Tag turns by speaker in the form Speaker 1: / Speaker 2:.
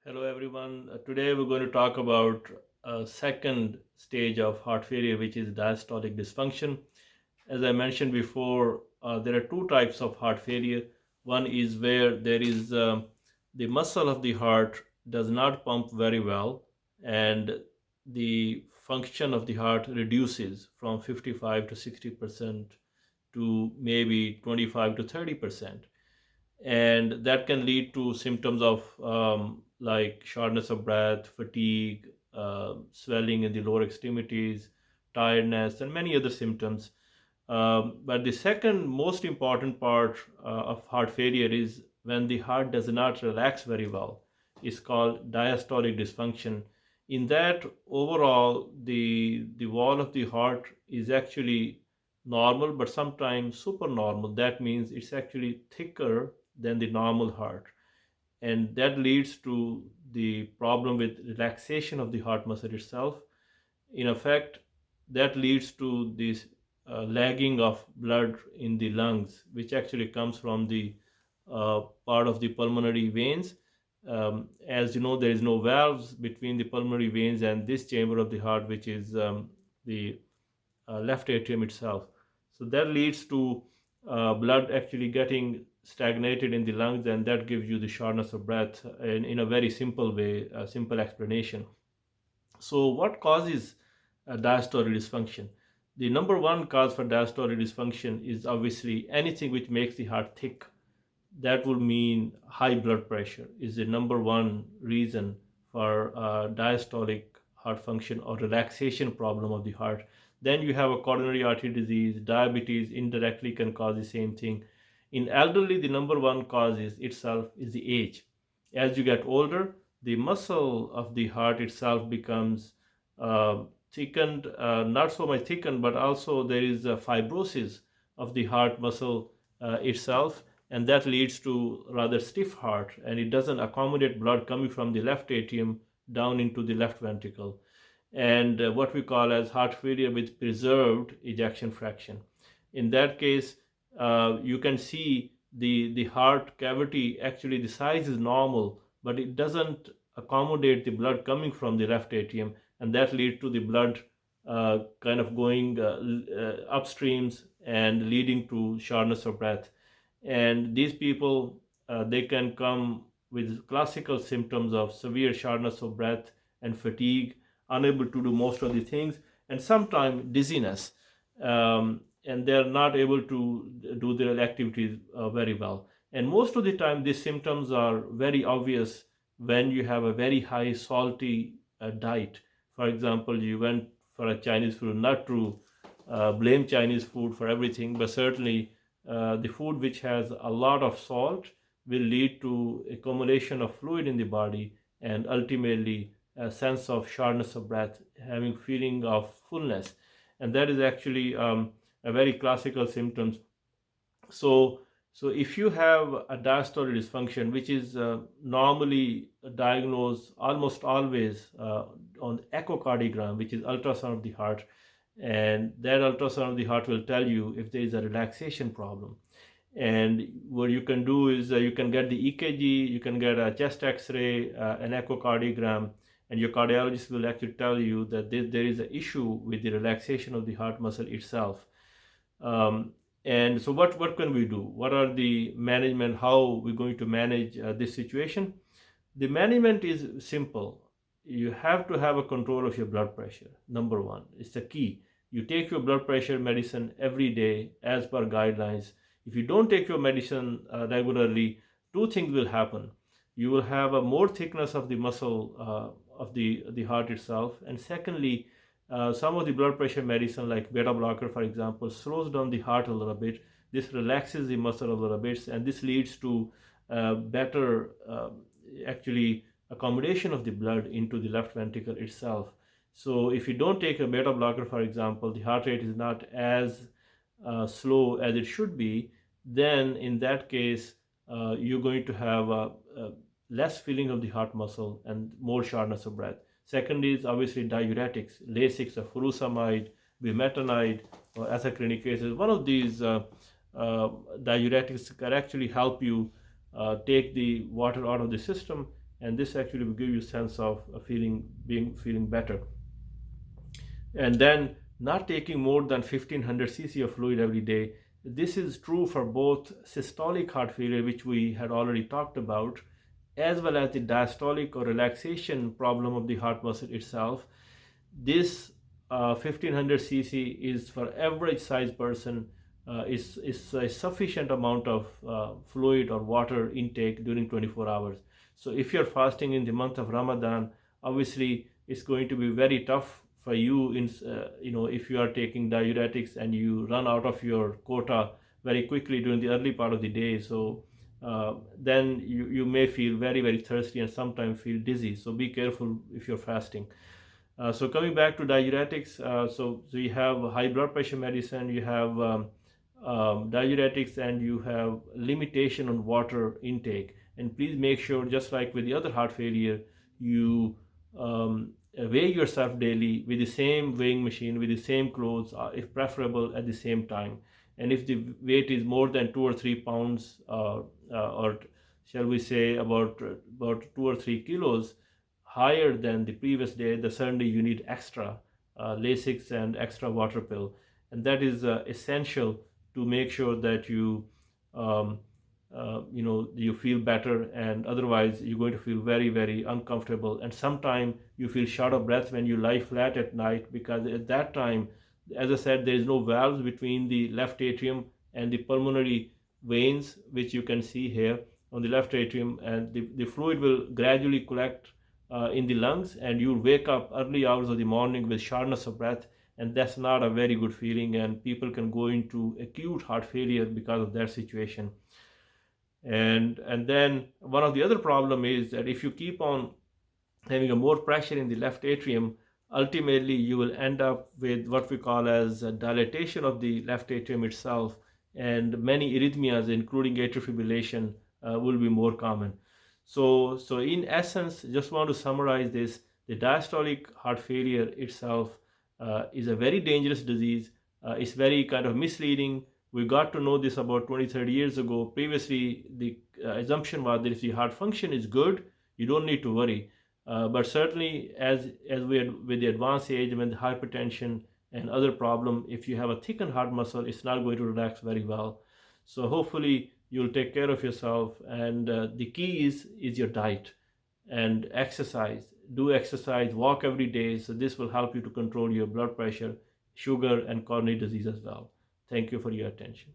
Speaker 1: Hello, everyone. Today we're going to talk about a second stage of heart failure, which is diastolic dysfunction. As I mentioned before, there are two types of heart failure. One is where there is the muscle of the heart does not pump very well, and the function of the heart reduces from 55 to 60% to maybe 25 to 30%, and that can lead to symptoms of like shortness of breath, fatigue, swelling in the lower extremities, tiredness, and many other symptoms. But the second most important part of heart failure is when the heart does not relax very well. It's called diastolic dysfunction. In that, overall, the wall of the heart is actually normal, but sometimes supernormal. That means it's actually thicker than the normal heart, and that leads to the problem with relaxation of the heart muscle itself. In effect, that leads to this lagging of blood in the lungs, which actually comes from the part of the pulmonary veins. As you know, there is no valves between the pulmonary veins and this chamber of the heart, which is the left atrium itself. So that leads to blood actually getting stagnated in the lungs, and that gives you the shortness of breath in a very simple way, a simple explanation. So, what causes diastolic dysfunction? The number one cause for diastolic dysfunction is obviously anything which makes the heart thick. That would mean high blood pressure is the number one reason for diastolic heart function or relaxation problem of the heart. Then you have a coronary artery disease. Diabetes indirectly can cause the same thing. In elderly, the number one cause is itself is the age. As you get older, the muscle of the heart itself becomes uh, thickened, not so much thickened, but also there is a fibrosis of the heart muscle itself, and that leads to rather stiff heart, and it doesn't accommodate blood coming from the left atrium down into the left ventricle, and what we call as heart failure with preserved ejection fraction. In that case, you can see the heart cavity, actually the size is normal, but it doesn't accommodate the blood coming from the left atrium, and that leads to the blood kind of going upstreams and leading to shortness of breath. And these people, they can come with classical symptoms of severe shortness of breath and fatigue, unable to do most of the things, and sometimes dizziness, and they're not able to do their activities very well. And most of the time these symptoms are very obvious when you have a very high salty diet. For example, you went for a Chinese food, not to blame Chinese food for everything, but certainly the food which has a lot of salt will lead to accumulation of fluid in the body, and ultimately a sense of shortness of breath, having feeling of fullness, and that is actually a very classical symptoms. So, so if you have a diastolic dysfunction, which is normally diagnosed almost always on echocardiogram, which is ultrasound of the heart, and that ultrasound of the heart will tell you if there is a relaxation problem. And what you can do is you can get the EKG, you can get a chest X-ray, an echocardiogram, and your cardiologist will actually tell you that there is an issue with the relaxation of the heart muscle itself. And so what can we do? What are the management? How we're going to manage this situation? The management is simple. You have to have a control of your blood pressure. Number one, it's the key. You take your blood pressure medicine every day as per guidelines. If you don't take your medicine regularly, two things will happen. You will have a more thickness of the muscle of the heart itself, and secondly, some of the blood pressure medicine like beta blocker, for example, slows down the heart a little bit. This relaxes the muscle a little bit, and this leads to better actually accommodation of the blood into the left ventricle itself. So if you don't take a beta blocker, for example, the heart rate is not as slow as it should be. Then in that case, you're going to have a less feeling of the heart muscle and more shortness of breath. Second is obviously diuretics, Lasix or furosemide, bumetanide, or aceclinic acid. One of these diuretics can actually help you take the water out of the system, and this actually will give you a sense of feeling better. And then not taking more than 1500 cc of fluid every day. This is true for both systolic heart failure, which we had already talked about, as well as the diastolic or relaxation problem of the heart muscle itself. This 1500 cc is for average size person, is a sufficient amount of fluid or water intake during 24 hours. So if you're fasting in the month of Ramadan, obviously it's going to be very tough for you in if you are taking diuretics and you run out of your quota very quickly during the early part of the day. So then you may feel very, very thirsty and sometimes feel dizzy. So be careful if you're fasting. So coming back to diuretics, so you have high blood pressure medicine, you have diuretics, and you have limitation on water intake. And please make sure, just like with the other heart failure, you weigh yourself daily with the same weighing machine, with the same clothes, if preferable, at the same time. And if the weight is more than 2 or 3 pounds, or shall we say about 2 or 3 kilos higher than the previous day, then certainly you need extra Lasix and extra water pill. And that is essential to make sure that you feel better, and otherwise you're going to feel very, very uncomfortable. And sometimes you feel short of breath when you lie flat at night, because at that time, as I said, there is no valves between the left atrium and the pulmonary veins, which you can see here on the left atrium, and the fluid will gradually collect in the lungs, and you'll wake up early hours of the morning with shortness of breath, and that's not a very good feeling, and people can go into acute heart failure because of that situation. And then one of the other problem is that if you keep on having a more pressure in the left atrium, ultimately you will end up with what we call as a dilatation of the left atrium itself, and many arrhythmias, including atrial fibrillation, will be more common. So in essence, just want to summarize this: the diastolic heart failure itself is a very dangerous disease. It's very kind of misleading. We got to know this about 20-30 years ago. Previously, the assumption was that if the heart function is good, you don't need to worry. But certainly, as with the advanced age, when the hypertension and other problem, if you have a thickened heart muscle, it's not going to relax very well. So hopefully you'll take care of yourself, and the key is your diet and exercise. Do exercise, walk every day. So this will help you to control your blood pressure, sugar, and coronary disease as well. Thank you for your attention.